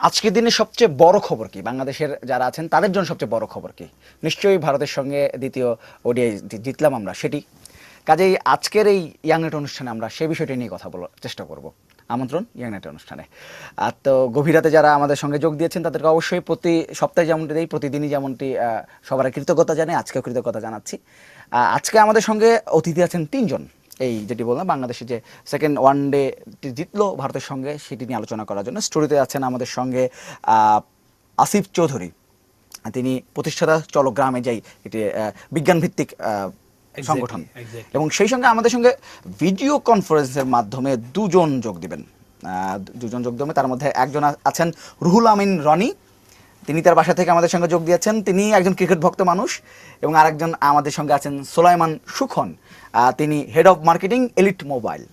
আজকের দিনে সবচেয়ে বড় খবর কি? বাংলাদেশের যারা আছেন তাদের জন্য সবচেয়ে বড় খবর কি? নিশ্চয়ই ভারতের সঙ্গে দ্বিতীয় ওডিআই জিতলাম আমরা, সেটি। কাজেই আজকের এই ইয়াং নেট অনুষ্ঠানে আমরা সেই বিষয়টি নিয়ে কথা বলার চেষ্টা করব। আমন্ত্রণ ইয়াং নেট অনুষ্ঠানে। তো গভীরাতে যারা আমাদের সঙ্গে যোগ দিয়েছেন তাদেরকে অবশ্যই প্রতি সপ্তাহে যেমনটি দেই, প্রতিদিনই যেমনটি সবার কৃতজ্ঞতা জানাই, আজকেও কৃতজ্ঞতা জানাচ্ছি। আজকে আমাদের সঙ্গে অতিথি আছেন তিনজন। এই যেটি বললাম, বাংলাদেশে যে সেকেন্ড ওয়ান ডে জিতলো ভারতের সঙ্গে, সেটি নিয়ে আলোচনা করার জন্য স্টুডিওতে আছেন আমাদের সঙ্গে আসিফ চৌধুরী। তিনি প্রতিষ্ঠাতা চলগ্রামে যাই, এটি বিজ্ঞানভিত্তিক সংগঠন। এবং সেই সঙ্গে আমাদের সঙ্গে ভিডিও কনফারেন্সের মাধ্যমে দুজন যোগ দিবেন। তার মধ্যে একজন আছেন রুহুল আমিন রনি, তিনি তার বাসা থেকে আমাদের সঙ্গে যোগ দিয়েছেন। তিনি একজন ক্রিকেট ভক্ত মানুষ। এবং আরেকজন আমাদের সঙ্গে আছেন সোলাইমান সুখন, তিনি head of marketing elite mobile.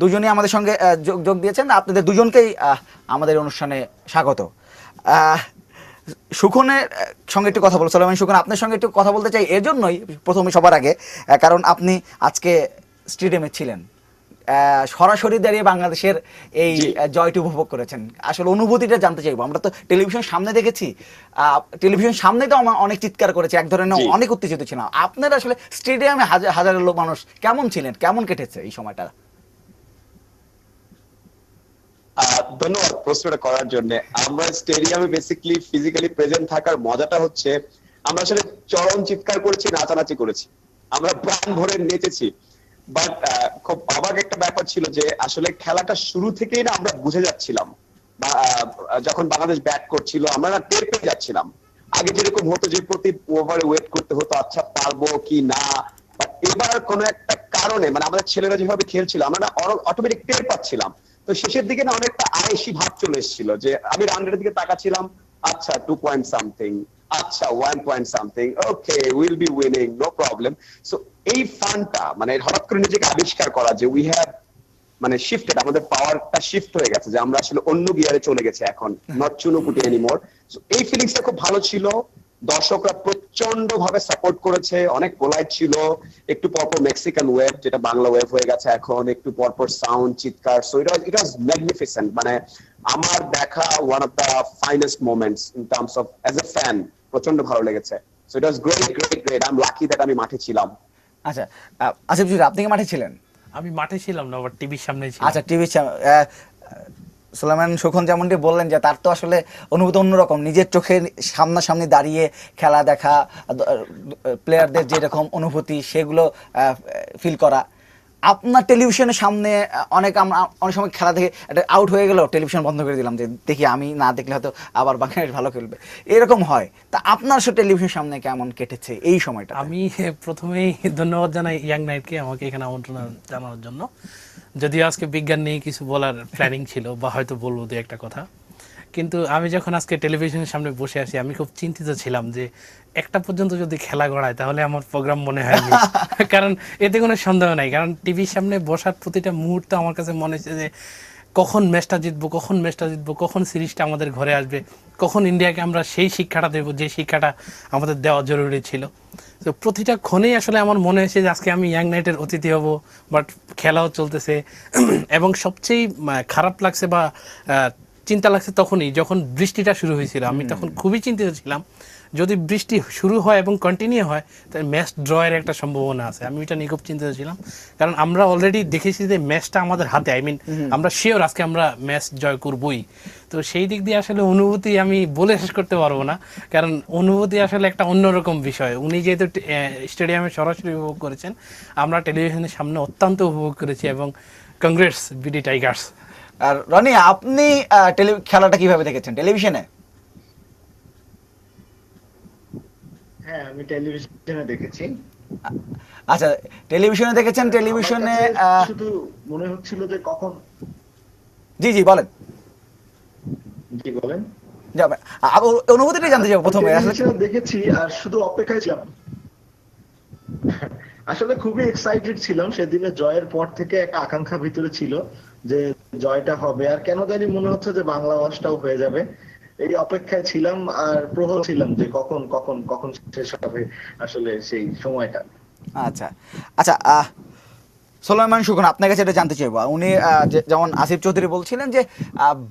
দুজনেই আমাদের সঙ্গে যোগ দিয়েছেন। আপনাদের দুজনকেই আমাদের অনুষ্ঠানে স্বাগত। সুখনের সঙ্গে একটু কথা বলবো। সোলাইমান সুখন, আপনার সঙ্গে একটু কথা বলতে চাই এজন্যই প্রথমে সবার আগে, কারণ আপনি আজকে স্টেডিয়ামে ছিলেন, সরাসরি দাঁড়িয়ে বাংলাদেশের এই জয়টি উপভোগ করেছেন। আসলে অনুভূতিটা জানতে চাইবো। আমরা তো টেলিভিশন সামনে দেখেছি, টেলিভিশন সামনে তো অনেক চিৎকার করেছে, এক ধরনের অনেক উত্তেজিত ছিলাম। আপনারা আসলে স্টেডিয়ামে হাজার লোক মানুষ কেমন ছিলেন, কেমন কেটেছে এই সময়টা? ধন্যবাদ প্রশ্নটা করার জন্য। আমরা স্টেডিয়ামে বেসিক্যালি ফিজিক্যালি প্রেজেন্ট থাকার মজাটা হচ্ছে আমরা আসলে চরম চিৎকার করেছি, নাচানাচি করেছি, আমরা প্রাণ ভরে নেচেছি। বাট খুব অবাক একটা ব্যাপার ছিল যে আসলে খেলাটা শুরু থেকেই না আমরা বুঝে যাচ্ছিলাম, যখন বাংলাদেশ ব্যাট করছিল আমরা না টের পেয়ে যাচ্ছিলাম। আগে যেরকম হতো যে প্রতি ওভারে ওয়েট করতে হতো, আচ্ছা পারবো কি না, বাট এবার কোন একটা কারণে মানে আমাদের ছেলেরা যেভাবে খেলছিল আমরা না অটোমেটিক টের পাচ্ছিলাম। তো শেষের দিকে না অনেকটা আয়েসি ভাব চলে এসেছিল যে আমি রান রেটের দিকে তাকাচ্ছিলাম, আচ্ছা 2 পয়েন্ট সামথিং, আচ্ছা 1 point something, okay will be winning, no problem. So এই ফানটা মানে হঠাৎ করে নিজেকে আবিষ্কার করা যে উই হ্যাভ মানে শিফটেড, আমাদের পাওয়ারটা শিফট হয়ে গেছে, যে আমরা আসলে অন্য গিয়ারে চলে গেছে এখন, নট চুনোপুটি এনিমোর। সো এই ফিলিংসটা খুব ভালো ছিল। দর্শকরা প্রচন্ড ভাবে সাপোর্ট করেছে, অনেক পোলাইট ছিল। একটু পরপর মেক্সিকান ওয়েভ, যেটা বাংলা ওয়েভ হয়ে গেছে এখন, একটু পরপর সাউন্ড, চিৎকার। So it was magnificent. মানে আমার দেখা one of the finest moments in terms of as a fan, প্রচন্ড ভালো লেগেছে। So it was great great great. I am lucky that আমি মাঠে ছিলাম। আচ্ছা আসিফ জি, আপনি কি মাঠে ছিলেন? আমি মাঠে ছিলাম না, বাট টিভির সামনে ছিলাম। আচ্ছা, টিভির সোলাইমান সুখন যেমনটি বললেন যে তার তো আসলে অনুভূতি অন্যরকম, নিজের চোখে সামনাসামনি দাঁড়িয়ে খেলা দেখা, প্লেয়ারদের যেরকম অনুভূতি সেগুলো ফিল করা। আপনার টেলিভিশনের সামনে অনেক সময় খেলা দেখে আউট হয়ে গেল, টেলিভিশন বন্ধ করে দিলাম যে দেখি, আমি না দেখলে হয়তো আবার বাংলাদেশ ভালো খেলবে, এরকম হয়। তা আপনার সাথে টেলিভিশনের সামনে কেমন কেটেছে এই সময়টা? আমি প্রথমেই ধন্যবাদ জানাই ইয়াং নাইটকে আমাকে এখানে আমন্ত্রণ জানানোর জন্য। যদিও আজকে বিজ্ঞান নিয়ে কিছু বলার প্ল্যানিং ছিল, বা হয়তো বলবো দু একটা কথা, কিন্তু আমি যখন আজকে টেলিভিশনের সামনে বসে আছি আমি খুব চিন্তিত ছিলাম যে একটা পর্যন্ত যদি খেলা গড়ায় তাহলে আমার প্রোগ্রাম মনে হয়নি। কারণ এতে কোনো সন্দেহ নাই, কারণ টিভির সামনে বসার প্রতিটা মুহূর্ত আমার কাছে মনে হচ্ছে যে কখন ম্যাচটা জিতবো, কখন সিরিজটা আমাদের ঘরে আসবে, কখন ইন্ডিয়াকে আমরা সেই শিক্ষাটা দেবো যে শিক্ষাটা আমাদের দেওয়া জরুরি ছিল। তো প্রতিটা ক্ষণেই আসলে আমার মনে হয়েছে যে আজকে আমি ইয়াং নাইটের অতিথি হব, বাট খেলাও চলতেছে। এবং সবচেয়ে খারাপ লাগছে বা চিন্তা লাগছে তখনই যখন বৃষ্টিটা শুরু হয়েছিল। আমি তখন খুবই চিন্তিত ছিলাম, যদি বৃষ্টি শুরু হয় এবং কন্টিনিউ হয় তাহলে ম্যাচ ড্রয়ের একটা সম্ভাবনা আছে। আমি এটা নিয়ে খুব চিন্তিত ছিলাম, কারণ আমরা অলরেডি দেখেছি যে ম্যাচটা আমাদের হাতে। আমরা শিওর আজকে আমরা ম্যাচ জয় করবই। তো সেই দিক দিয়ে আসলে অনুভূতি আমি বলে শেষ করতে পারবো না, কারণ অনুভূতি আসলে একটা অন্যরকম বিষয়। উনি যেহেতু স্টেডিয়ামে সরাসরি উপভোগ করেছেন, আমরা টেলিভিশনের সামনে অত্যন্ত উপভোগ করেছি। এবং কংগ্রেস বিডি টাইগার্স। আর রনি, আপনি খেলাটা কিভাবে দেখেছেন টেলিভিশনে? হ্যাঁ, আমি টেলিভিশনে দেখেছি। আচ্ছা, টেলিভিশনে দেখেছেন। টেলিভিশনে শুধু মনে হচ্ছিল যে কখন। জি জি বলেন। জি বলেন। অনুভূতিটা জানতে চাবো প্রথমে। টেলিভিশনে দেখেছি আর শুধু অপেক্ষায় ছিলাম। আসলে খুবই এক্সাইটেড ছিলাম সেদিনে, জয়ের পর থেকে একটা আকাঙ্ক্ষা ভিতরে ছিল যে জয়টা হবে, আর কেন জানি মনে হচ্ছে যে বাংলা ওয়াশটাও হয়ে যাবে। এই অপেক্ষায় ছিলাম আর প্রহর ছিলাম যে কখন কখন কখন শেষ হবে আসলে সেই সময়টা। আচ্ছা আচ্ছা, সোলাইমান সুখন, আপনার কাছে এটা জানতে চাইবো, উনি যেমন আসিফ চৌধুরী বলছিলেন যে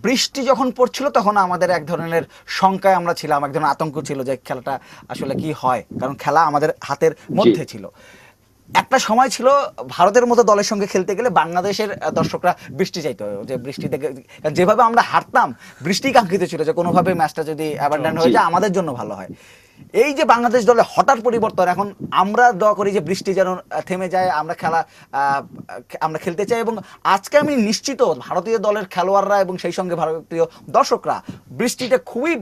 বৃষ্টি যখন পড়ছিল তখন আমাদের এক ধরনের শঙ্কায় আমরা ছিলাম, এক ধরনের আতঙ্ক ছিল যে খেলাটা আসলে কি হয়, কারণ খেলা আমাদের হাতের মধ্যে ছিল। একটা সময় ছিল ভারতের মতো দলের সঙ্গে খেলতে গেলে বাংলাদেশের দর্শকরা বৃষ্টি চাইতো, যে বৃষ্টি থেকে যেভাবে আমরা হারতাম বৃষ্টি কাঙ্ক্ষিত ছিল যে কোনোভাবে ম্যাচটা যদি অ্যাবান্ডন হয়ে যায় আমাদের জন্য ভালো হয়। এই যে বাংলাদেশ দলে হঠাৎ পরিবর্তন, এখন আমরা দোয়া করি যে বৃষ্টি যেন থেমে যায়, আমরা খেলতে চাই। এবং আজকে আমি নিশ্চিত ভারতীয় দলের খেলোয়াড়রা এবং সেই সঙ্গে ভারতীয় দর্শকরা বৃষ্টিটা খুবই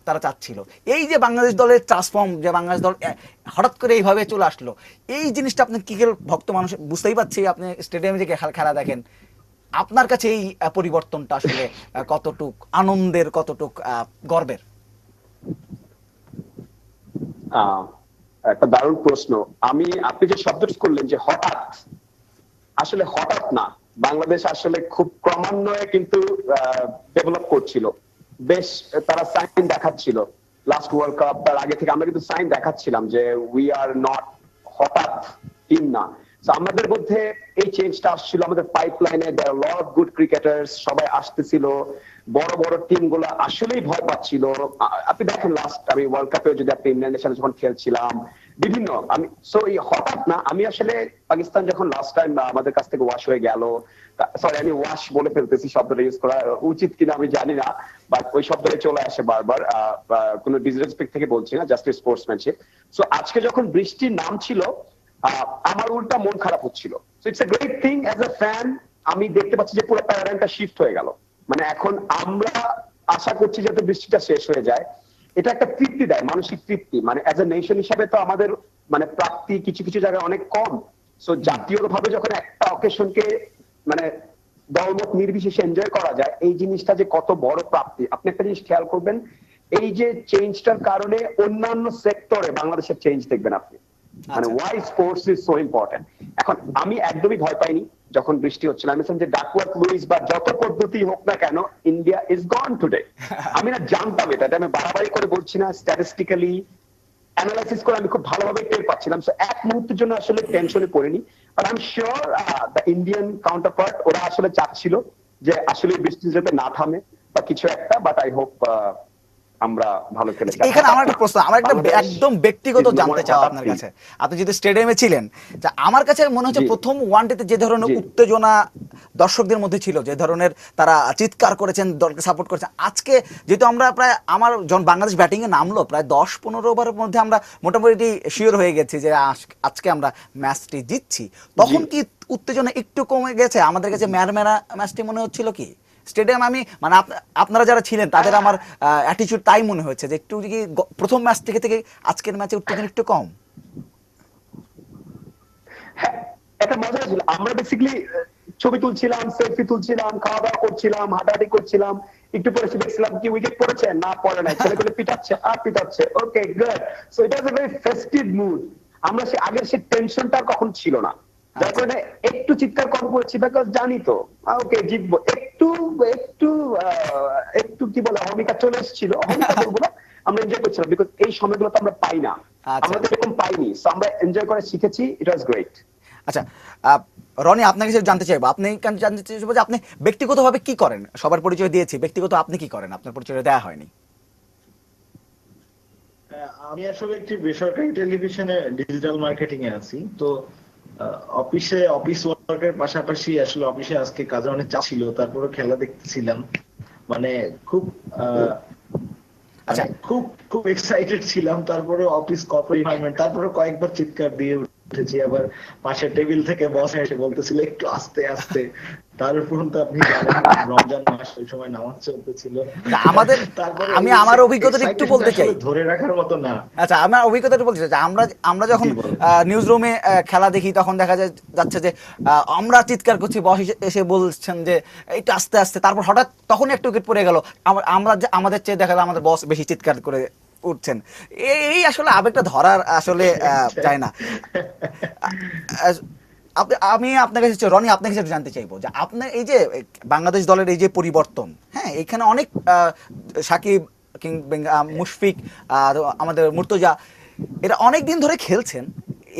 তারা চাচ্ছিল। এই যে বাংলাদেশ দলের ট্রান্সফর্ম, যে বাংলাদেশ দল হঠাৎ করে এইভাবে চলে আসলো, এই জিনিসটা আপনি কি ভক্ত মানুষ বুঝতেই পারছি, আপনি স্টেডিয়ামে যে খেলা দেখেন, আপনার কাছে এই পরিবর্তনটা আসলে কতটুক আনন্দের, কতটুক গর্বের? একটা দারুণ প্রশ্ন। আপনি যে শব্দটি করলেন যে হঠাৎ, আসলে হঠাৎ না, বাংলাদেশ আসলে খুব ক্রমান্বয়ে কিন্তু ডেভেলপ করছিল। বেশ তারা সাইন দেখাচ্ছিল লাস্ট ওয়ার্ল্ড কাপ, তার আগে থেকে আমরা কিন্তু সাইন দেখাচ্ছিলাম যে উই আর নট হঠাৎ টিম না। আমাদের মধ্যে এই চেঞ্জটা আসছিল, আমাদের পাইপলাইনে লট অফ গুড ক্রিকেটার্স সবাই আসতেছিল, বড় বড় টিম গুলো আসলেই ভয় পাচ্ছিল। আপনি দেখেন লাস্ট আমি ওয়ার্ল্ড কাপে যদি আপনি ইংল্যান্ডের সাথে যখন খেলছিলাম বিভিন্ন, এই হঠাৎ না, আমি আসলে পাকিস্তান যখন লাস্ট টাইম আমাদের কাছ থেকে ওয়াশ হয়ে গেল, সরি আমি ওয়াশ বলে ফেলতেছি, শব্দটা ইউজ করা উচিত কিনা আমি জানি না, বাট ওই শব্দটা চলে আসে বারবার, কোনো ডিসরেসপেক্ট থেকে বলছি না, জাস্ট স্পোর্টসম্যানশিপ। সো আজকে যখন বৃষ্টির নাম ছিল, আমার উল্টা মন খারাপ হচ্ছিল। So it's a great thing as a fan, আমি দেখতে পাচ্ছি যে পুরো প্যারাডাইমটা শিফট হয়ে গেল। মানে এখন আমরা আশা করছি যাতে বৃষ্টিটা শেষ হয়ে যায়, এটা একটা তৃপ্তি দেয়, মানসিক তৃপ্তি। মানে অ্যাজ এ নেশন হিসাবে তো আমাদের মানে প্রাপ্তি কিছু কিছু জায়গায় অনেক কম। সো জাতীয়ভাবে যখন একটা অকেশনকে মানে দলমত নির্বিশেষে এনজয় করা যায়, এই জিনিসটা যে কত বড় প্রাপ্তি। আপনি একটা জিনিস খেয়াল করবেন, এই যে চেঞ্জটার কারণে অন্যান্য সেক্টরে বাংলাদেশের চেঞ্জ দেখবেন আপনি, মানে why sports is so important. এখন আমি একদমই ভয় পাইনি যখন বৃষ্টি হচ্ছিল, আমি যে ডাকওয়ার্থ লুইস বা যত পদ্ধতি হোক না কেন, ইন্ডিয়া ইজ গন টুডে। আমি না জানতাম এটা, আমি বাড়াবাড়ি করে বলছি না, স্ট্যাটিস্টিক্যালি অ্যানালাইসিস করে আমি খুব ভালোভাবে টের পাচ্ছিলাম। সো এক মুহূর্তের জন্য আসলে টেনশনে পড়িনি, but I am sure the Indian counterpart ওরা আসলে চাচ্ছিল যে আসলে বৃষ্টি যাতে না থামে বা কিছু একটা, বাট আই হোপ আমরা ভালো খেলেছি। এখানে আমার একটা প্রশ্ন, আমার একটা একদম ব্যক্তিগত জানতে চাও আপনার কাছে, আপনি যদি স্টেডিয়ামে ছিলেন, যে আমার কাছে মনে হচ্ছে প্রথম ওয়ানডেতে যে ধরনের উত্তেজনা দর্শকদের মধ্যে ছিল, যে ধরনের তারা চিৎকার করেছেন, দলকে সাপোর্ট করেছেন, আজকে যেহেতু আমরা প্রায় যখন বাংলাদেশ ব্যাটিং এ নামলো প্রায় 10-15 ওভারের মধ্যে আমরা মোটামুটি শিওর হয়ে গেছি যে আজকে আমরা ম্যাচটি জিতছি, তখন কি উত্তেজনা একটু কমে গেছে? আমাদের কাছে মেরা ম্যাচটি মনে হচ্ছিল কি স্টেডিয়াম, আমি মানে আপনারা যারা ছিলেন তাদের আমার অ্যাটিটিউড তাই মনে হয়েছে যে একটু কি প্রথম ম্যাচ থেকে আজকের ম্যাচে উত্তেজনা একটু কম। হ্যাঁ, এটা মজা ছিল। আমরা বেসিক্যালি ছবি তুলছিলাম, সেলফি তুলছিলাম, খাওয়া দাওয়া করছিলাম, হাঁটাহাঁটি করছিলাম, একটু পরে দেখছিলাম কি উইকেট পড়েছে না পড়ে নাই, ছেলেগুলো পিটাচ্ছে আর পিটাচ্ছে, okay good. So it was a very festive mood. আমরা আগের সেই টেনশনটা কখন ছিল না, যার কারণে একটু চিৎকার কম করেছি, বিকজ জানি তো ওকে জিতবো। একটু একটু একটু কি বলে অহমিকা চলে এসেছিল, অহমিকা বলবো না, আমরা এনজয় করছিলাম, বিকজ এই সময়গুলো তো আমরা পাই না, আমরা তো এরকম পাইনি। সো আমরা এনজয় করে শিখেছি, ইট ওয়াজ গ্রেট। আচ্ছা রনি, আপনার কাছে জানতে চাইবো, আপনি জানতে চাইবো যে আপনি ব্যক্তিগতভাবে কি করেন? সবার পরিচয় দিয়েছি, ব্যক্তিগত আপনি কি করেন? আপনার পরিচয় দেওয়া হয়নি। আমি আসলে একটি বেসরকারি টেলিভিশনে ডিজিটাল মার্কেটিং এ আছি। তো অফিস ওয়ার্কের পাশাপাশি আসলে অফিসে আজকে কাজে অনেক চাপ ছিল, তারপরে খেলা দেখতেছিলাম, মানে খুব আচ্ছা খুব খুব এক্সাইটেড ছিলাম। তারপরে অফিস কর্পোরেট এনভায়রনমেন্ট, তারপরে কয়েকবার চিৎকার দিয়ে উঠেছি, আবার পাশের টেবিল থেকে বস এসে বলতেছিল একটু আস্তে আস্তে। তার উপর তো আপনি জানেন রমজান মাস, ওই সময় নামাজ চলতেছিল আমাদের। আমি আমার অভিজ্ঞতাটা একটু বলতে চাই, ধরে রাখার মতো না। আচ্ছা আমার অভিজ্ঞতাটা বলতে চাই, আমরা যখন নিউজ রুমে খেলা দেখি তখন দেখা যাচ্ছে যে আমরা চিৎকার করছি, বস এসে বলছেন যে একটু আস্তে আস্তে, তারপর হঠাৎ তখন একটু উইকেট পড়ে গেল, আমরা আমাদের চেয়ে দেখা গেল আমাদের বস বেশি চিৎকার করে উঠছেন। এই আসলে আবেগটা ধরার আসলে যায় না। আমি আপনার কাছে রনি, আপনার কাছে জানতে চাইবো যে আপনার এই যে বাংলাদেশ দলের এই যে পরিবর্তন, হ্যাঁ এখানে অনেক সাকিব, মুশফিক, আমাদের মুর্তজা, এরা অনেক দিন ধরে খেলছেন।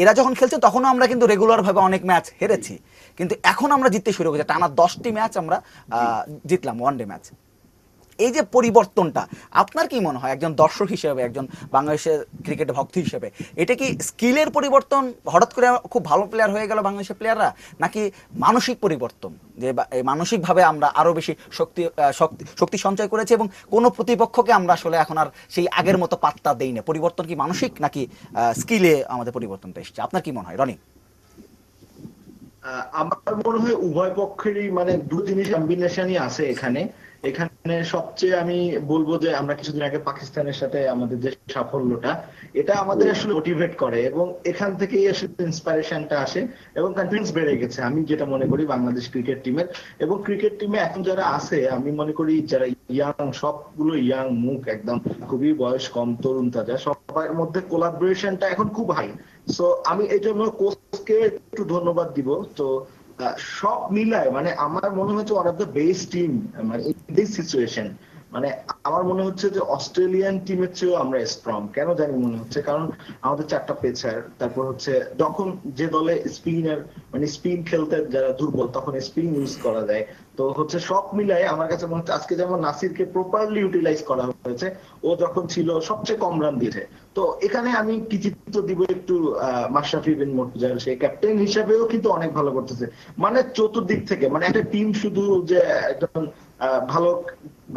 এরা যখন খেলছেন তখনও আমরা কিন্তু রেগুলার ভাবে অনেক ম্যাচ হেরেছি, কিন্তু এখন আমরা জিততে শুরু করেছি, টানা 10টি ম্যাচ আমরা জিতলাম, ওয়ানডে ম্যাচ। এই যে পরিবর্তনটা, আপনার কি মনে হয় একজন দর্শক হিসেবে, একজন বাংলাদেশের ক্রিকেট ভক্ত হিসেবে, এটা কি স্কিলের পরিবর্তন, হঠাৎ করে খুব ভালো প্লেয়ার হয়ে গেল বাংলাদেশের প্লেয়াররা, নাকি মানসিক পরিবর্তন, যে মানসিকভাবে আমরা আরো বেশি শক্তি সঞ্চয় করেছি এবং কোনো প্রতিপক্ষকে আমরা আসলে এখন আর সেই আগের মতো পাত্তা দেই না? পরিবর্তন কি মানসিক নাকি স্কিলে আমাদের পরিবর্তনটা এসেছে? আপনার কি মনে হয় রনি? আমার মনে হয় উভয় পক্ষেরই মানে দুটো জিনিস কম্বিনেশনই আছে এখানে। এখানে সবচেয়ে আমি বলবো যে আমরা কিছুদিন আগে পাকিস্তানের সাথে আমাদের যে সাফল্যটা, এটা আমাদের আসলে মোটিভেট করে এবং এখান থেকেই আসলে ইন্সপিরেশনটা আসে এবং কনফিডেন্স বেড়ে গেছে আমি যেটা মনে করি বাংলাদেশ ক্রিকেট টিমের। এবং ক্রিকেট টিমে এখন যারা আছে আমি মনে করি যারা ইয়াং, সবগুলো ইয়াং মুখ, একদম খুবই বয়স কম, তরুণ তাজা, সবার মধ্যে কোলাবোরেশনটা এখন খুব হাই। সো আমি এই জন্য কোচকে একটু ধন্যবাদ দিব। তো সব মিলায় মানে আমার মনে হচ্ছে one of the best team মানে ইন দিস সিচুয়েশন। মানে আমার মনে হচ্ছে যে অস্ট্রেলিয়ান টিমের চেয়েও আমরা স্ট্রং। কেন জানি মনে হচ্ছে, কারণ আমাদের 4টা পেসার, তারপর হচ্ছে যখন যে দলে স্পিনার মানে স্পিন খেলতে যারা দুর্বল তখন স্পিন ইউজ করা যায়। তো হচ্ছে সব মিলাই আমার কাছে মনে হচ্ছে আজকে যেমন নাসিরকে প্রপারলি ইউটিলাইজ করা হয়েছে, ও যখন ছিল সবচেয়ে কম রান দিয়েছে। তো এখানে আমি কৃতিত্ব দিব একটু মাশরাফি বিন মুর্তজার, সে ক্যাপ্টেন হিসেবেও কিন্তু অনেক ভালো করতেছে। মানে চতুর্দিক থেকে মানে একটা টিম শুধু যে একজন ভালো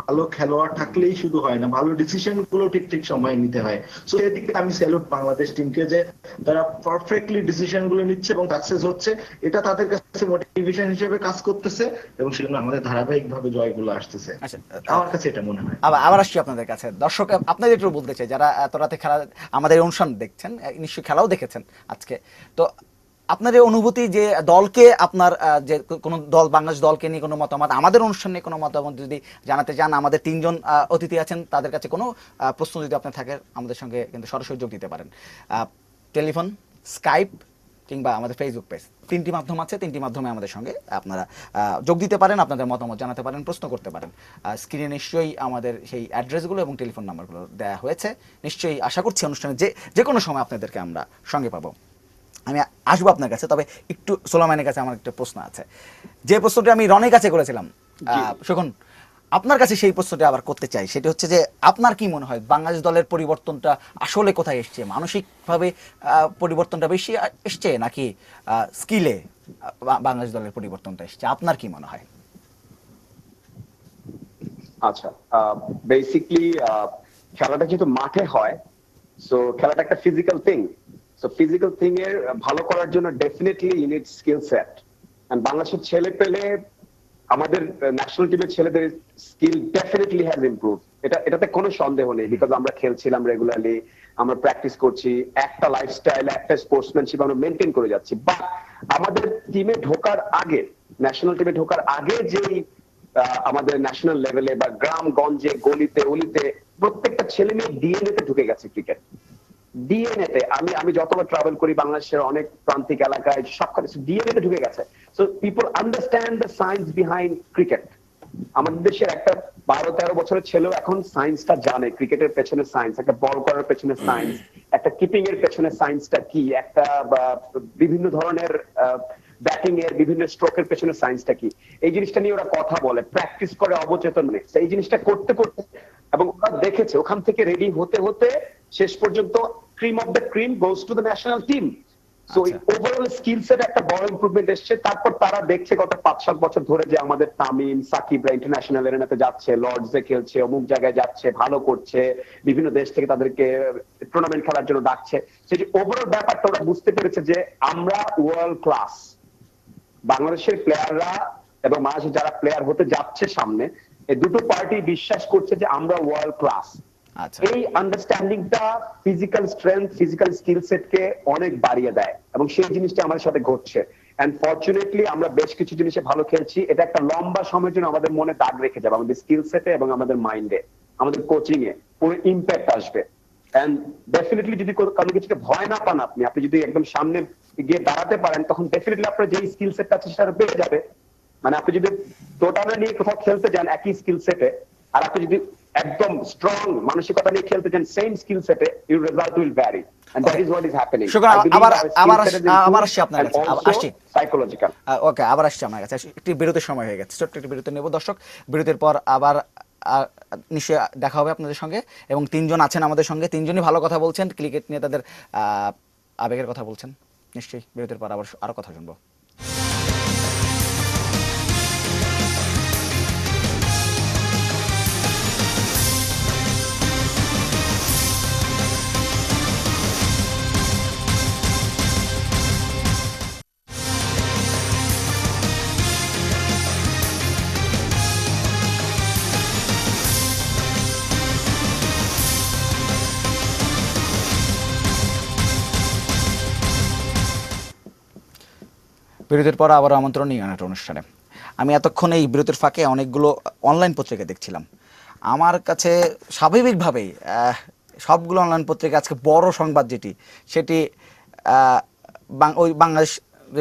ভালো খেলোয়াড় থাকলেই শুধু হয় না, ভালো ডিসিশন গুলো ঠিক ঠিক সময় নিতে হয়। সো এদিকে আমি স্যালুট বাংলাদেশ টিমকে যে তারা পারফেক্টলি ডিসিশন গুলো নিচ্ছে এবং সাকসেস হচ্ছে, এটা তাদের কাছে মোটিভেশন হিসেবে কাজ করতেছে এবং সেজন্য আমাদের ধারাবাহিক ভাবে জয়গুলো আসতেছে। আচ্ছা, আমার কাছে এটা মনে হয়। আবার আসছি আপনাদের কাছে। দর্শক আপনাদের একটু বলতে চাই, যারা এত রাতে খেলা আমাদের অনুষ্ঠান দেখছেন, নিশ্চয়ই খেলাও দেখেছেন আজকে, তো আপনার এই অনুভূতি যে দলকে আপনার যে কোনো দল, বাংলাদেশ দলকে নিয়ে কোনো মতামত, আমাদের অনুষ্ঠান নিয়ে কোনো মতামত যদি জানাতে চান, আমাদের 3জন অতিথি আছেন, তাদের কাছে কোনো প্রশ্ন যদি আপনার থাকে আমাদের সঙ্গে কিন্তু সরাসরি যোগ দিতে পারেন। টেলিফোন, স্কাইপ কিংবা আমাদের ফেসবুক পেজ, 3টি মাধ্যম আছে, 3টি মাধ্যমে আমাদের সঙ্গে আপনারা যোগ দিতে পারেন, আপনাদের মতামত জানাতে পারেন, প্রশ্ন করতে পারেন। স্ক্রিনে নিশ্চয়ই আমাদের সেই অ্যাড্রেসগুলো এবং টেলিফোন নাম্বারগুলো দেওয়া হয়েছে। নিশ্চয়ই আশা করছি অনুষ্ঠানে যে কোনো সময় আপনাদেরকে আমরা সঙ্গে পাবো। আমি আসবো আপনার কাছে, তবে একটু সোলামানের কাছে আমার একটা প্রশ্ন আছে, যে প্রশ্নটি আমি রনির কাছে করেছিলাম। শোভন, আপনার কাছে সেই প্রশ্নটি আবার করতে চাই। সেটা হচ্ছে যে আপনার কি মনে হয় বাংলাদেশ দলের পরিবর্তনটা আসলে কোথায় এসছে? মানসিকভাবে পরিবর্তনটা বেশি এসছে নাকি স্কিলে বাংলাদেশ দলের পরিবর্তনটা এসছে? আপনার কি মনে হয়? আচ্ছা, বেসিকলি খেলাটা যেহেতু মাঠে হয়, সো খেলাটা একটা physical thing. So physical thing এর ভালো করার জন্য definitely you need skill set. And বাংলাদেশের ছেলে পেলে, আমাদের ন্যাশনাল টিমের ছেলেদের স্কিল ডেফিনেটলি হ্যাজ ইমপ্রুভ। এটাতে কোনো সন্দেহ নেই, বিকজ আমরা খেলছিলাম রেগুলারলি, আমরা প্র্যাকটিস করছি, একটা লাইফস্টাইল, একটা স্পোর্টসম্যানশিপ আমরা মেনটেন করে যাচ্ছি। বাট আমাদের টিমে ঢোকার আগে, ন্যাশনাল টিমে ঢোকার আগে যেই আমাদের ন্যাশনাল লেভেলে বা গ্রাম গঞ্জে গলিতে অলিতে প্রত্যেকটা ছেলে মেয়ে ডিএনএ তে ঢুকে গেছে ক্রিকেট। ডিএনএ তে আমি যতবার ট্রাভেল করি বাংলাদেশের অনেক প্রান্তিক এলাকায়, সবখানে ডিএনএ তে ঢুকে গেছে। So people understand the science behind cricket. আমাদের দেশের একটা 12-13 বছরের ছেলেও এখন সায়েন্সটা জানে, ক্রিকেটের পেছনে সায়েন্স, একটা বল করার পেছনে সায়েন্স, একটা কিপিং এর পেছনে সায়েন্সটা কি, একটা বিভিন্ন ধরনের ব্যাটিং এর বিভিন্ন স্ট্রোকের পেছনে সায়েন্সটা কি, এই জিনিসটা নিয়ে ওরা কথা বলে, প্র্যাকটিস করে অবচেতনে। এই জিনিসটা করতে করতে এবং ওরা দেখেছে, ওখান থেকে রেডি হতে হতে শেষ পর্যন্ত cream of the cream goes to the national team. So overall skill set একটা বড় ইমপ্রুভমেন্ট এসছে। তারপর তারা দেখছে গত 5-7 বছর ধরে যে আমাদের তামিম, সাকিবরা ইন্টারন্যাশনাল এরিনাতে যাচ্ছে, লর্ডসে খেলছে, অমুক জায়গায় যাচ্ছে, ভালো করছে, বিভিন্ন দেশ থেকে তাদেরকে টুর্নামেন্ট খেলার জন্য ডাকছে। সেই যে ওভারঅল ব্যাপারটা ওরা বুঝতে পেরেছে যে আমরা ওয়ার্ল্ড ক্লাস। বাংলাদেশের প্লেয়াররা এবং বাংলাদেশের যারা প্লেয়ার হতে যাচ্ছে সামনে, এই দুটো পার্টি বিশ্বাস করছে যে আমরা ওয়ার্ল্ড ক্লাস। এই আন্ডারস্ট্যান্ডিংটা ফিজিক্যাল স্ট্রেংথ, ফিজিক্যাল স্কিল সেটকে অনেক বাড়িয়ে দেয় এবং সেই জিনিসটা আমাদের সাথে ঘটছে। এন্ড ফরচুনেটলি আমরা বেশ কিছু জিনিসে ভালো খেলছি। এটা একটা লম্বা সময়ের জন্য আমাদের মনে দাগ রেখে যাবে, আমাদের স্কিল সেটে এবং আমাদের মাইন্ডে, আমাদের কোচিং এ পুরো ইম্প্যাক্ট আসবে। এন্ড ডেফিনেটলি যদি কারো কিছুকে ভয় না পান, আপনি যদি একদম সামনে গিয়ে দাঁড়াতে পারেন, তখন ডেফিনেটলি আপনার যে স্কিল সেটটা আছে সেটা বেড়ে যাবে। মানে আপনি যদি টোটালে নিয়ে কোথাও খেলতে যান একই স্কিল সেটে, আর আপনি যদি একদম স্ট্রং মানসিকতা নিয়ে খেলতে চান, সেম স্কিল সেটে your result will vary, and that is what is happening. আবার আসছি আপনার কাছে, আসছি সাইকোলজিক্যাল। ওকে, আবার আসছি আপনার কাছে। একটি বিরতির সময় হয়ে গেছে, ছোট্ট একটি বিরতি নেব দর্শক। বিরতির পর আবার নিশ্চয়ই দেখা হবে আপনাদের সঙ্গে, এবং তিনজন আছেন আমাদের সঙ্গে, তিনজনই ভালো কথা বলছেন, ক্রিকেট নিয়ে তাদের আবেগের কথা বলছেন। নিশ্চয়ই বিরতির পর আবার আরো কথা শুনবো। বিরতির পর আবার আমন্ত্রণ ইউনাইট অনুষ্ঠানে। আমি এতক্ষণ এই বিরতির ফাঁকে অনেকগুলো অনলাইন পত্রিকা দেখছিলাম। আমার কাছে স্বাভাবিকভাবেই সবগুলো অনলাইন পত্রিকা আজকে বড় সংবাদ যেটি, সেটি ওই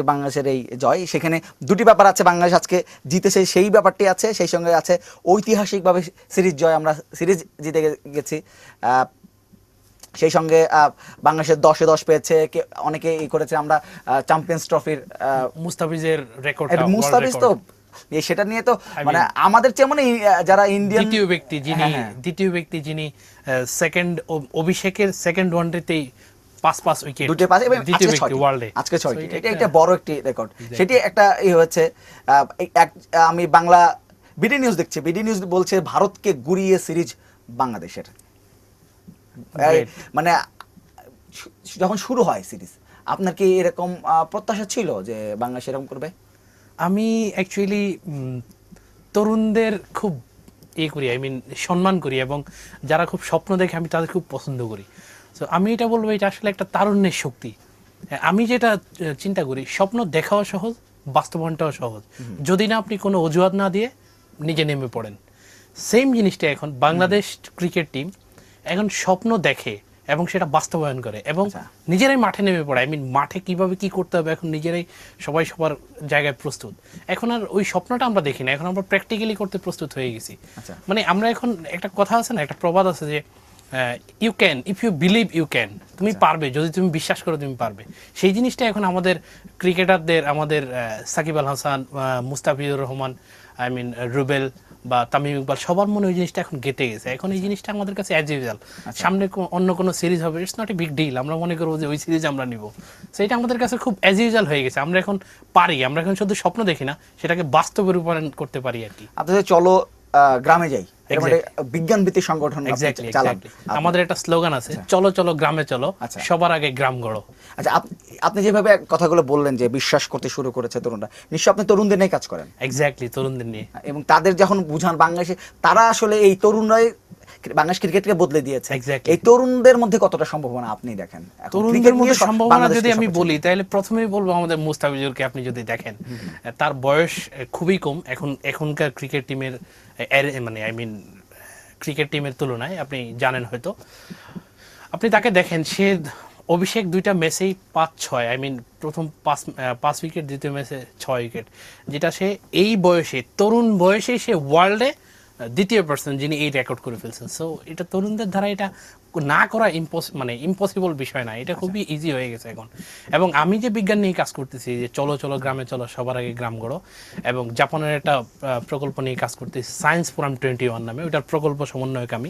বাংলাদেশের এই জয়। সেখানে দুটি ব্যাপার আছে, বাংলাদেশ আজকে জিতেছে সেই ব্যাপারটি আছে, সেই সঙ্গে আছে ঐতিহাসিকভাবে সিরিজ জয়, আমরা সিরিজ জিতে গেছি। সেই সঙ্গে বাংলাদেশের 10-এ 10 পেয়েছে, অনেকে এই করেছে। আমরা চ্যাম্পিয়ন্স ট্রফির মুস্তাফিজের রেকর্ড, মুস্তাফিজ তো সেটা নিয়ে তো মানে আমাদের চেয়ে মানে যারা ইন্ডিয়ান দ্বিতীয় ব্যক্তি যিনি সেকেন্ড অভিষেকের সেকেন্ড ওয়ানডেতেই 5 উইকেট, দুটো পাস, এবং দ্বিতীয় ব্যক্তি ওয়ার্ল্ডে, আজকে 6টি। এটা একটা বড় একটি রেকর্ড। সেটি একটা হচ্ছে। আমি বাংলা বিডি নিউজ দেখছি, বিডি নিউজ বলছে ভারতকে গুড়িয়ে সিরিজ বাংলাদেশের। মানে যখন শুরু হয় সিরিজ, আপনার কি এরকম প্রত্যাশা ছিল যে বাংলাদেশ এরকম করবে? আমি অ্যাকচুয়ালি তরুণদের খুব করি, আই মিন সম্মান করি, এবং যারা খুব স্বপ্ন দেখে আমি তাদের খুব পছন্দ করি। তো আমি এটা বলবো, এটা আসলে একটা তারুণ্যের শক্তি। আমি যেটা চিন্তা করি, স্বপ্ন দেখাও সহজ, বাস্তবায়নটাও সহজ, যদি না আপনি কোনো অজুহাত না দিয়ে নিজে নেমে পড়েন। সেম জিনিসটা এখন বাংলাদেশ ক্রিকেট টিম এখন স্বপ্ন দেখে এবং সেটা বাস্তবায়ন করে, এবং নিজেরাই মাঠে নেমে পড়ে। আই মিন মাঠে কিভাবে কি করতে হবে এখন নিজেরাই সবাই সবার জায়গায় প্রস্তুত। এখন আর ওই স্বপ্নটা আমরা দেখি না, এখন আমরা প্র্যাকটিক্যালি করতে প্রস্তুত হয়ে গেছি। মানে আমরা এখন, একটা কথা আছে না, একটা প্রবাদ আছে যে you can if you believe you can, তুমি পারবে যদি তুমি বিশ্বাস করো তুমি পারবে। সেই জিনিসটা এখন আমাদের ক্রিকেটারদের, আমাদের সাকিব আল হাসান, মুস্তাফিজুর রহমান, আই মিন রুবেল বা তামিম ইকবাল, সবার মনে ওই জিনিসটা এখন গেঁথে গেছে। এখন এই জিনিসটা আমাদের কাছে অ্যাজ ইউজুয়াল। সামনে অন্য কোনো সিরিজ হবে, it's not a big deal, আমরা মনে করবো যে ওই সিরিজ আমরা নিব। সেইটা আমাদের কাছে খুব অ্যাজ ইউজুয়াল হয়ে গেছে। আমরা এখন পারি, আমরা এখন শুধু স্বপ্ন দেখি না, সেটাকে বাস্তবে রূপায়ণ করতে পারি আর কি। আপনাদের চলো গ্রামে যাই, বিজ্ঞান ভিত্তিক সংগঠন আমাদের একটা স্লোগান আছে, চলো চলো গ্রামে চলো, সবার আগে গ্রাম গড়ো। আচ্ছা, আপনি যেভাবে কথাগুলো বললেন যে বিশ্বাস করতে শুরু করেছে তরুণরা, নিশ্চয় আপনি তরুণদের নিয়ে কাজ করেন। এক্স্যাক্টলি, তরুণদের নিয়ে, এবং তাদের যখন বুঝান বাংলাদেশে, তারা আসলে এই তরুণরাই বাংলাদেশ ক্রিকেটকে বদলে দিয়েছে। এই তরুণদের মধ্যে কতটা সম্ভাবনা আপনি দেখেন? তরুণদের মধ্যে সম্ভাবনা যদি আমি বলি, তাহলে প্রথমেই বলবো আমাদের মুস্তাফিজুরকে। আপনি যদি দেখেন, তার বয়স খুবই কম এখনকার ক্রিকেট টিমের, মানে আই মিন ক্রিকেট টিমের তুলনায়। আপনি জানেন হয়তো, আপনি তাকে দেখেন, সে অভিষেক 2টা ম্যাচেই 5-6, আই মিন প্রথম 5 উইকেট, দ্বিতীয় ম্যাচে 6 উইকেট, যেটা সে এই বয়সে, তরুণ বয়সে সে ওয়ার্ল্ডে দ্বিতীয় পার্সন যিনি এই রেকর্ড করে ফেলছেন। সো এটা তরুণদের দ্বারা এটা না করা ইম্পসিবল বিষয় না, এটা খুবই ইজি হয়ে গেছে এখন। এবং আমি যে বিজ্ঞান নিয়ে কাজ করতেছি, যে চলো চলো গ্রামে চলো, সবার আগে গ্রাম গড়ো, এবং জাপানের একটা প্রকল্প নিয়ে কাজ করতেছি, সায়েন্স ফোরাম 21 নামে, ওইটার প্রকল্প সমন্বয়ক আমি।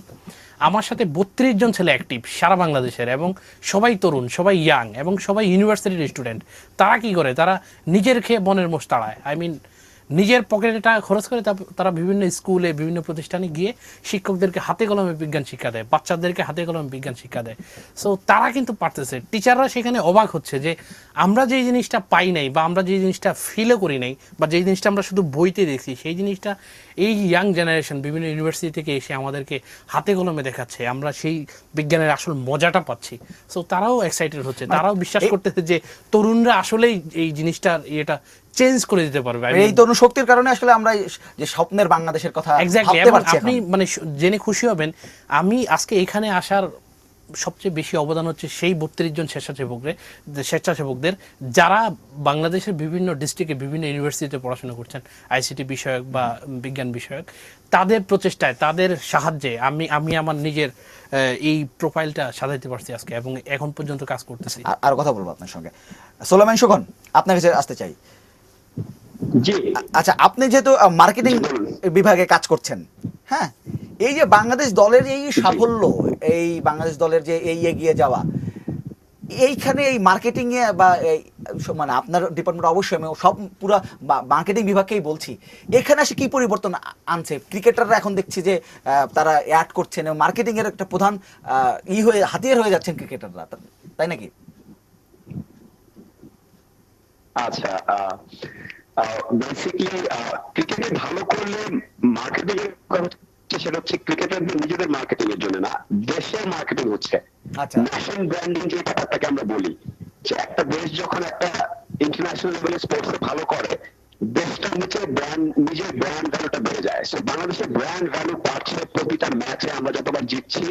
আমার সাথে 32 জন ছেলে অ্যাক্টিভ সারা বাংলাদেশের, এবং সবাই তরুণ, সবাই ইয়াং, এবং সবাই ইউনিভার্সিটির স্টুডেন্ট। তারা কি করে? তারা নিজের খেয়ে বনের মোষ তাড়ায়, আই মিন নিজের পকেটে টাকা খরচ করে তারা বিভিন্ন স্কুলে, বিভিন্ন প্রতিষ্ঠানে গিয়ে শিক্ষকদেরকে হাতে কলমে বিজ্ঞান শিক্ষা দেয়, বাচ্চাদেরকে হাতে কলমে বিজ্ঞান শিক্ষা দেয়। সো তারা কিন্তু পারতেছে। টিচাররা সেখানে অবাক হচ্ছে যে আমরা যেই জিনিসটা পাই নাই, বা আমরা যেই জিনিসটা ফিলও করি নাই, বা যেই জিনিসটা আমরা শুধু বইতে দেখছি, সেই জিনিসটা এই ইয়াং জেনারেশন বিভিন্ন ইউনিভার্সিটি থেকে এসে আমাদেরকে হাতে কলমে দেখাচ্ছে। আমরা সেই বিজ্ঞানের আসল মজাটা পাচ্ছি। সো তারাও এক্সাইটেড হচ্ছে, তারাও বিশ্বাস করতেছে যে তরুণরা আসলেই এই জিনিসটার এটা চেঞ্জ করে দিতে পারবে। এই তরুণ শক্তির কারণে আসলে আমরা যে স্বপ্নের বাংলাদেশের কথা এক্স্যাক্টলি। আপনি মানে জেনে খুশি হবেন, আমি আজকে এখানে আসার সবচেয়ে বেশি অবদান হচ্ছে সেই 32 জন স্বেচ্ছাসেবকদের যারা বাংলাদেশের বিভিন্ন ডিস্ট্রিক্টে বিভিন্ন ইউনিভার্সিটিতে পড়াশোনা করছেন আইসিটি বিষয়ক বা বিজ্ঞান বিষয়ক, তাদের প্রচেষ্টায় তাদের সাহায্যে আমি আমার নিজের এই প্রোফাইলটা সাজাইতে পারছি আজকে এবং এখন পর্যন্ত কাজ করতেছি। আর কথা বলবো আপনার সঙ্গে। সোলাইমান সুখন, আপনার কাছে আসতে চাই। জি আচ্ছা, আপনি যেহেতু মার্কেটিং বিভাগে কাজ করছেন, হ্যাঁ, এই যে বাংলাদেশ দলের এই সাফল্য, এই বাংলাদেশ দলের যে এই এগিয়ে যাওয়া, এইখানে এই মার্কেটিং এ বা এই মানে আপনার ডিপার্টমেন্ট, অবশ্যই আমি সব পুরো মার্কেটিং বিভাগকেই বলছি, এখানে এসে কি পরিবর্তন আনছে? ক্রিকেটাররা এখন দেখছি যে তারা অ্যাড করছেন এবং মার্কেটিং এর একটা প্রধান হাতিয়ার হয়ে যাচ্ছেন ক্রিকেটাররা, তাই নাকি? আচ্ছা, বেসিক্যালি ক্রিকেটে ভালো করলে মার্কেটিং এর সেটা হচ্ছে ক্রিকেটারদের নিজেদের মার্কেটিং এর জন্য না, দেশের মার্কেটিং হচ্ছে। আচ্ছা, ন্যাশনাল ব্র্যান্ডিং যে ব্যাপারটাকে আমরা বলি, যে একটা দেশ যখন একটা ইন্টারন্যাশনাল লেভেলে স্পোর্টসে ভালো করে, দেশটার নিজের ব্র্যান্ড ভ্যালুটা বেড়ে যায়। সো বাংলাদেশের ব্র্যান্ড ভ্যালু বাড়ছে, প্রতিটা ম্যাচে আমরা যতবার জিতছি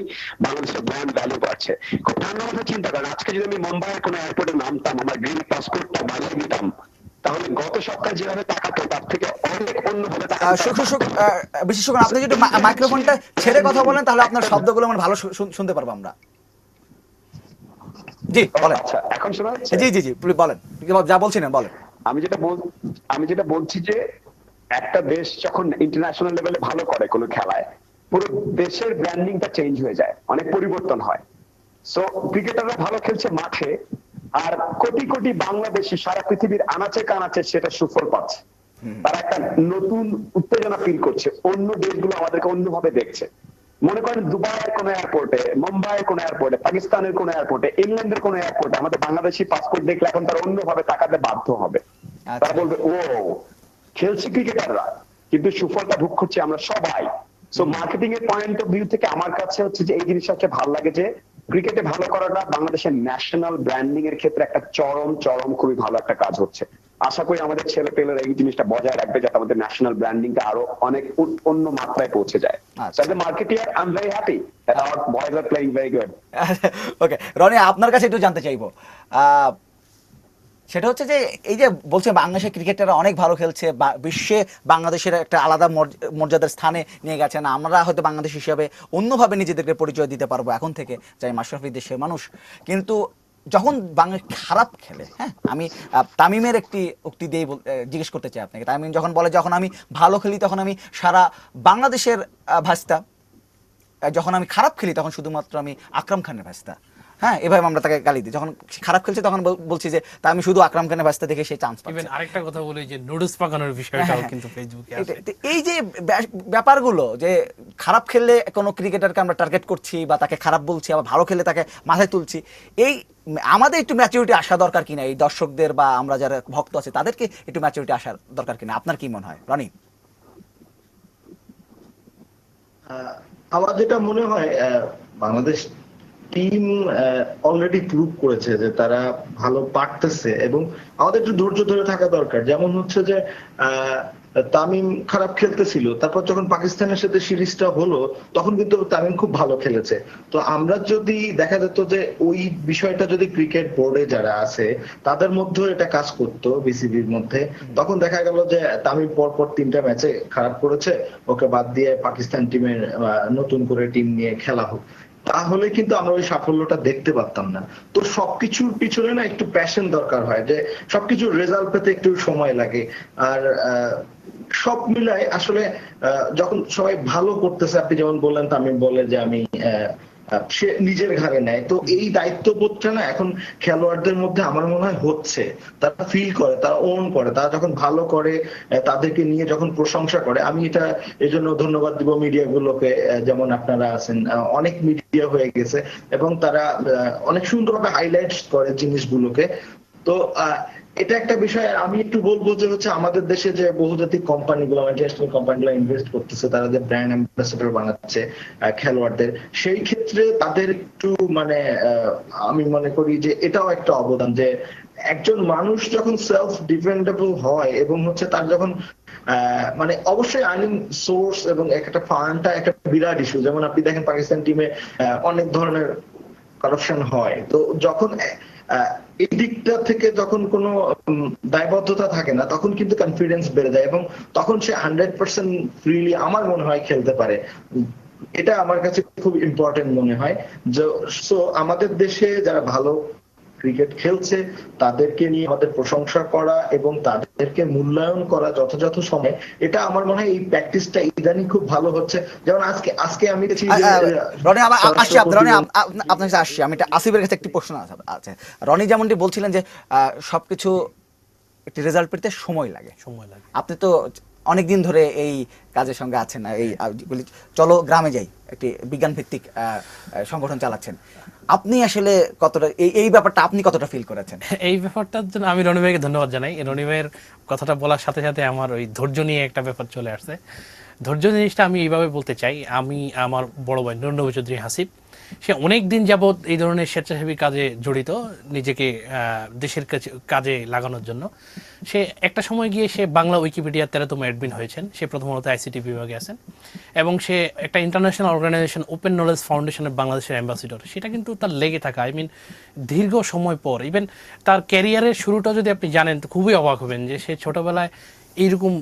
বাংলাদেশের ব্র্যান্ড ভ্যালু বাড়ছে। খুব ঠান্ডা মাথায় চিন্তা করেন, আজকে যদি আমি মুম্বাইয়ের কোনো এয়ারপোর্টে নামতাম, আমার গ্রিন পাসপোর্টটা বাড়িয়ে দিতাম, তাহলে গত সপ্তাহে যেভাবে তাকাতো তার থেকে অনেক অন্যভাবে বিশেষ করে আপনি যদি মাইক্রোফোনটা ছেড়ে কথা বলেন তাহলে আপনার শব্দগুলো মানে ভালো শুনতে পারবো আমরা। জি বলেন। আচ্ছা, এখন শোনা যাচ্ছে? জি জি জি, বলেন, যা বলছিলেন বলেন। আমি যেটা বলছি যে একটা দেশ যখন ইন্টারন্যাশনাল লেভেলে ভালো করে কোনো খেলায়, পুরো দেশের ব্র্যান্ডিংটা চেঞ্জ হয়ে যায়, অনেক পরিবর্তন হয়। সো ক্রিকেটাররা ভালো খেলছে মাঠে, আর কোটি কোটি বাংলাদেশি সারা পৃথিবীর আনাচে কানাচে সেটা সুফল পাচ্ছে। তারা একটা নতুন উত্তেজনা ফিল করছে, অন্য দেশগুলো আমাদেরকে অন্যভাবে দেখছে। মনে করেন দুবাইয়ের কোন এয়ারপোর্টে, মুম্বাইয়ের কোন এয়ারপোর্টে, পাকিস্তানের কোন এয়ারপোর্টে, ইংল্যান্ডের কোন এয়ারপোর্টে আমাদের বাংলাদেশি পাসপোর্ট দেখলে এখন তারা অন্যভাবে তাকাতে বাধ্য হবে। তারা বলবে, ও খেলছে ক্রিকেটাররা, কিন্তু সুফলটা ভোগ করছি আমরা সবাই। সো মার্কেটিং এর পয়েন্ট অফ ভিউ থেকে আমার কাছে হচ্ছে যে এই জিনিসটা হচ্ছে ভালো লাগে যে ক্রিকেটে ভালো করাটা বাংলাদেশের ন্যাশনাল ব্র্যান্ডিং এর ক্ষেত্রে একটা চরম খুবই ভালো একটা কাজ হচ্ছে। আশা করি আমাদের ছেলে পেলেরা এই জিনিসটা বজায় রাখবে, যাতে আমাদের ন্যাশনাল ব্র্যান্ডিংটা আরো অনেক অন্য মাত্রায় পৌঁছে যায়। আচ্ছা। As a marketer, I'm very happy that our boys are playing very good. ওকে, রনি, আপনার কাছে একটু জানতে চাইবো, সেটা হচ্ছে যে এই যে বলছে বাংলাদেশের ক্রিকেটাররা অনেক ভালো খেলছে, বিশ্বে বাংলাদেশের একটা আলাদা মর্যাদার স্থানে নিয়ে গেছেন, আমরা হয়তো বাংলাদেশ হিসাবে অন্যভাবে নিজেদেরকে পরিচয় দিতে পারবো এখন থেকে, যাই মাশরাফি দেশের মানুষ। কিন্তু যখন বাংলা খারাপ খেলে, হ্যাঁ, আমি তামিমের একটি উক্তি দিয়ে জিজ্ঞেস করতে চাই আপনাকে। তামিম যখন বলে, যখন আমি ভালো খেলি তখন আমি সারা বাংলাদেশের ভাস্তা, যখন আমি খারাপ খেলি তখন শুধুমাত্র আমি আকরাম খানের ভাস্তা। হ্যাঁ, এভাবে আমরা তাকে গালি দিই। যখন খারাপ খেলছে তখন বলছি যে তা আমি শুধু আকরাম খানের ভাস্তা দেখে সেই চান্স পাচ্ছি। আরেকটা কথা বলি যে নুডলস পাকানোর বিষয়টাও কিন্তু ফেসবুকে আছে। এই যে ব্যাপারগুলো, যে খারাপ খেললে কোনো ক্রিকেটারকে আমরা টার্গেট করছি বা তাকে খারাপ বলছি, আবার ভালো খেললে তাকে মাথায় তুলছি, এই আমাদের একটু ম্যাচুরিটি আসা দরকার কিনা, এই দর্শকদের বা আমরা যারা ভক্ত আছে তাদেরকে একটু ম্যাচুরিটি আসার দরকার কিনা, আপনার কি মনে হয় রনি? আমার যেটা মনে হয়, বাংলাদেশ টিম অলরেডি প্রুভ করেছে যে তারা ভালো পারতেছে, এবং আমাদের একটু ধৈর্য ধরে থাকা দরকার। যেমন হচ্ছে যে তামিম খারাপ খেলতেছিল, তারপর যখন পাকিস্তানের সাথে সিরিজটা হলো তখন কিন্তু তামিম খুব ভালো খেলেছে। তো আমরা যদি দেখা যেত যে ওই বিষয়টা যদি ক্রিকেট বোর্ডে যারা আছে তাদের মধ্যেও এটা কাজ করতো, বিসিবির মধ্যে, তখন দেখা গেল যে তামিম পরপর 3টা ম্যাচে খারাপ করেছে, ওকে বাদ দিয়ে পাকিস্তান টিমের নতুন করে টিম নিয়ে খেলা হোক, তাহলে কিন্তু আমরা ওই সাফল্যটা দেখতে পারতাম না। তো সবকিছুর পিছনে না একটু প্যাশন দরকার হয়, যে সবকিছুর রেজাল্ট পেতে একটু সময় লাগে। আর সব মিলায় আসলে যখন সবাই ভালো করতেছে, আপনি যেমন বললেন, তামিম বলে যে আমি সে নিজের ঘাড়ে নেয়, তো এই দায়িত্ববোধটা না এখন খেলোয়াড়দের মধ্যে আমার মনে হয় হচ্ছে। তারা ফিল করে, তারা ওন করে, তারা যখন ভালো করে তাদেরকে নিয়ে যখন প্রশংসা করে। আমি এটা এজন্য ধন্যবাদ দিব মিডিয়া গুলোকে, যেমন আপনারা আছেন, অনেক মিডিয়া হয়ে গেছে এবং তারা অনেক সুন্দরভাবে হাইলাইটস করে জিনিসগুলোকে। তো এটা একটা বিষয়। আমি একটু বলবো যে হচ্ছে আমাদের দেশে যে বহুজাতিক কোম্পানিগুলো, ইন্টারন্যাশনাল কোম্পানিগুলো ইনভেস্ট করতেছে, তারা যে ব্র্যান্ড অ্যাম্বাসেডর বানাচ্ছে খেলোয়াড়দের, সেই ক্ষেত্রে তাদের একটু মানে আমি মনে করি যে এটাও একটা অবদান, যে একজন মানুষ যখন সেলফ ডিপেন্ডেবল হয় এবং হচ্ছে তার যখন মানে অবশ্যই আর্নিং সোর্স এবং একটা ফান্ডটা একটা বিরাট ইস্যু। যেমন আপনি দেখেন পাকিস্তান টিমে অনেক ধরনের কারাপশন হয়। তো যখন এই দিকটা থেকে যখন কোনো দায়বদ্ধতা থাকে না, তখন কিন্তু কনফিডেন্স বেড়ে যায় এবং তখন সে 100% ফ্রিলি আমার মনে হয় খেলতে পারে। এটা আমার কাছে খুব ইম্পর্টেন্ট মনে হয়। সো আমাদের দেশে যারা ভালো ক্রিকেট খেলছে তাদেরকে নিয়ে আমাদের প্রশংসা করা এবং তাদেরকে মূল্যায়ন করা যথাযথ সময়, এটা আমার মনে হয় এই প্র্যাকটিসটা ইদানিং খুব ভালো হচ্ছে। যেমন আজকে আমি দেখছি যে রনি আসছি রনি আপনার কাছে আসছি, আমি এটা আসিফের কাছে একটি প্রশ্ন আছে। রনি যেমনটি বলছিলেন যে সবকিছু একটি রেজাল্ট পেতে সময় লাগে, আপনি তো অনেকদিন ধরে এই কাজের সঙ্গে আছেন, এই চলো গ্রামে যাই একটি বিজ্ঞান ভিত্তিক সংগঠন চালাচ্ছেন, আপনি আসলে কতটা এই ব্যাপারটা আপনি কতটা ফিল করেছেন? এই ব্যাপারটার জন্য আমি রনি ভাইকে ধন্যবাদ জানাই। রনি ভাইয়ের কথাটা বলার সাথে সাথে আমার ওই ধৈর্য নিয়ে একটা ব্যাপার চলে আসছে। ধৈর্য জিনিসটা আমি এইভাবে বলতে চাই, আমি আমার বড় ভাই নুরনবী চৌধুরী হাসিব, সে অনেক দিন যাবৎ এই ধরনের স্বেচ্ছাসেবী কাজে জড়িত, নিজেকে দেশের কাজে লাগানোর জন্য। সে একটা সময় গিয়ে সে বাংলা উইকিপিডিয়ার 13তম অ্যাডমিন হয়েছেন। সে প্রথমত আইসিটি বিভাগে আছেন এবং সে একটা ইন্টারন্যাশনাল অর্গানাইজেশন ওপেন নলেজ ফাউন্ডেশনের বাংলাদেশের অ্যাম্বাসিডর। সেটা কিন্তু তার লেগে থাকা, দীর্ঘ সময় পর, ইভেন তার ক্যারিয়ারের শুরুটা যদি আপনি জানেন তো খুবই অবাক হবেন যে সে ছোটবেলায় এইরকম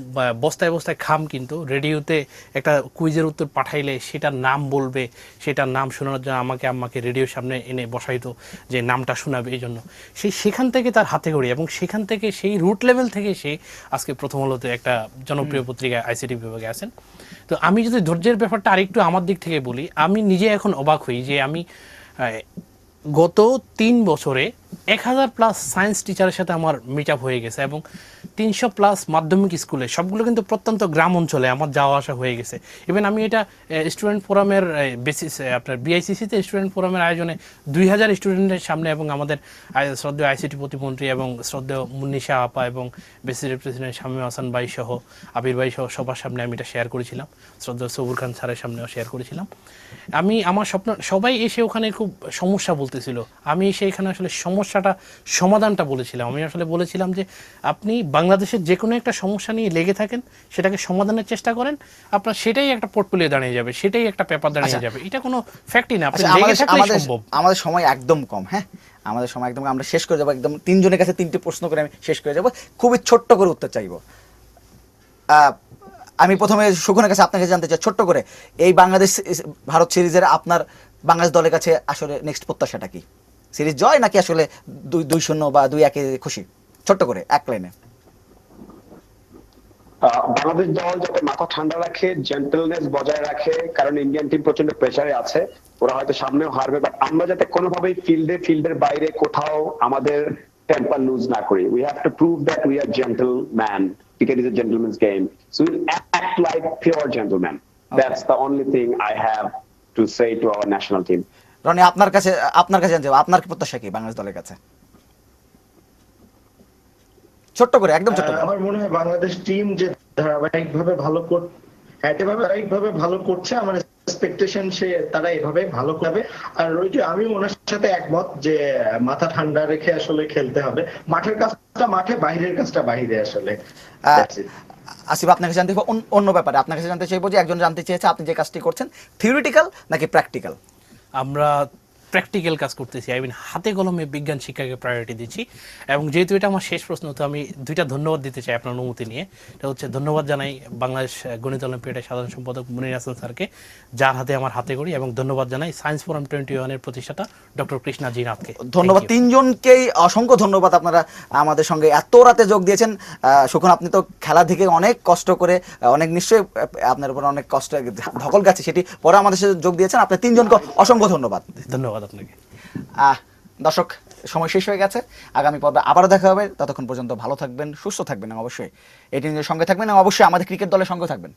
বস্তায় বস্তায় কিন্তু রেডিওতে একটা কুইজের উত্তর পাঠাইলে সেটার নাম বলবে, সেটার নাম শোনানোর জন্য আম্মাকে রেডিওর সামনে এনে বসাইতো যে নামটা শোনাবে। এই জন্য সেখান থেকে তার হাতে খড়ি এবং সেখান থেকে সেই রুট লেভেল থেকে সে আজকে প্রথম আলোতে একটা জনপ্রিয় পত্রিকায় আইসিটি বিভাগে আছেন। তো আমি যদি ধৈর্যের ব্যাপারটা আরেকটু আমার দিক থেকে বলি, আমি নিজে এখন অবাক হই যে আমি গত 3 বছরে 1000+ সায়েন্স টিচারের সাথে আমার মিট আপ হয়ে গেছে এবং 300+ মাধ্যমিক স্কুলে, সবগুলো কিন্তু প্রত্যন্ত গ্রাম অঞ্চলে আমার যাওয়া আসা হয়ে গেছে। ইভেন আমি এটা স্টুডেন্ট ফোরামের বেসিসে, আপনার বিআইসিসিতে স্টুডেন্ট ফোরামের আয়োজনে 2000 স্টুডেন্টের সামনে এবং আমাদের শ্রদ্ধেয় আইসিটি প্রতিমন্ত্রী এবং শ্রদ্ধেয় মুন্নিশা আপা এবং বেসিসের প্রেসিডেন্ট শামীম হাসান ভাই সহ আবির ভাই সহ সবার সামনে আমি এটা শেয়ার করেছিলাম, শ্রদ্ধেয় সবুর খান স্যারের সামনেও শেয়ার করেছিলাম। আমার স্বপ্ন, সবাই এসে ওখানে খুব সমস্যা বলতেছিল, আমি এসে এখানে আসলে সমস্যাটা সমাধানটা বলেছিলাম। আমি আসলে বলেছিলাম যে আপনি বাংলাদেশের যে কোনো একটা সমস্যা নিয়ে লেগে থাকেন, সেটাকে সমাধানের চেষ্টা করেন, আপনার সেটাই একটা পোর্টফোলিও দাঁড়িয়ে যাবে, সেটাই একটা পেপার দাঁড়িয়ে যাবে। এটা কোনো ফ্যাক্টই না, আপনি লেগে থাকলেই সম্ভব। আমাদের সময় একদম কম, হ্যাঁ আমাদের সময় একদম, আমরা শেষ করে যাবো একদম 3 জনের কাছে 3টে প্রশ্ন করে আমি শেষ করে যাবো, খুবই ছোট্ট করে উত্তর চাইবো। আমি প্রথমে সুখনের কাছে আপনাকে জানতে চাই ছোট্ট করে, এই বাংলাদেশ ভারত সিরিজের আপনার বাংলাদেশ দলের কাছে আসলে নেক্সট প্রত্যাশাটা কি? সিরিজ জয় নাকি আসলে 2-0 বা 2-1 খুশি? ছোট্ট করে এক লাইনে। বাংলাদেশ দল যাতে মাথা ঠান্ডা রাখে, জেন্টলনেস বজায় রাখে, কারণ ইন্ডিয়ান টিম প্রচন্ড প্রেসারে আছে, ওরা হয়তো সামনেও হারবে, বাট আমরা যাতে কোনোভাবেই ফিল্ডের বাইরে কোথাও আমাদের টেম্পার লুজ না করি। We have to prove that we are gentleman. Cricket is a gentleman's game, so we'll act like pure gentlemen. That's the only thing I have to say to our national team. Roni, আপনার কাছে জানতে চাই, আপনার কি প্রত্যাশা কি বাংলাদেশ দলের কাছে? ছোট্ট করে, একদম ছোট্ট করে। আমার মনে হয় বাংলাদেশ টিম যে ধারাবাহিকভাবে ভালো করছে, আমার এক্সপেকটেশন তারা এভাবে ভালো করবে। আর ওই যে আমি ওনার সাথে একমত যে মাথা ঠান্ডা রেখে আসলে খেলতে হবে, মাঠের কাজটা মাঠে, বাইরের কাজটা বাইরে। আসলে আসিফ, আপনার কাছে জানতে অন্য ব্যাপারে আপনার কাছে জানতে চাইবো যে একজন জানতে চেয়েছে আপনি যে কাজটি করছেন থিওরিটিক্যাল নাকি প্র্যাকটিক্যাল? আমরা প্র্যাকটিক্যাল কাজ করতেছি, হাতে কলমে বিজ্ঞান শিক্ষাকে প্রায়োরিটি দিচ্ছি। এবং যেহেতু এটা আমার শেষ প্রশ্ন, তো আমি 2টা ধন্যবাদ দিতে চাই আপনার অনুমতি নিয়ে। এটা হচ্ছে, ধন্যবাদ জানাই বাংলাদেশ গণিত অলিম্পিয়াডের সাধারণ সম্পাদক মুনির হাসান স্যারকে, যার হাতে আমার হাতে করি, এবং ধন্যবাদ জানাই সায়েন্স ফোরাম 21-এর প্রতিষ্ঠাতা ডক্টর কৃষ্ণা জি নাথকে। ধন্যবাদ 3 জনকেই, অসংখ্য ধন্যবাদ। আপনারা আমাদের সঙ্গে এত রাতে যোগ দিয়েছেন। সুখন, আপনি তো খেলা থেকে অনেক কষ্ট করে, অনেক নিশ্চয়ই আপনার উপর অনেক কষ্ট ধকল গেছে, সেটি পরে আমাদের সাথে যোগ দিয়েছেন। আপনার 3 জনকে অসংখ্য ধন্যবাদ। ধন্যবাদ আপনাকে। দর্শক, সময় শেষ হয়ে গেছে, আগামী পর্বে আবারও দেখা হবে। ততক্ষণ পর্যন্ত ভালো থাকবেন, সুস্থ থাকবেন, অবশ্যই এই টিমের সঙ্গে থাকবেন এবং অবশ্যই আমাদের ক্রিকেট দলের সঙ্গে থাকবেন।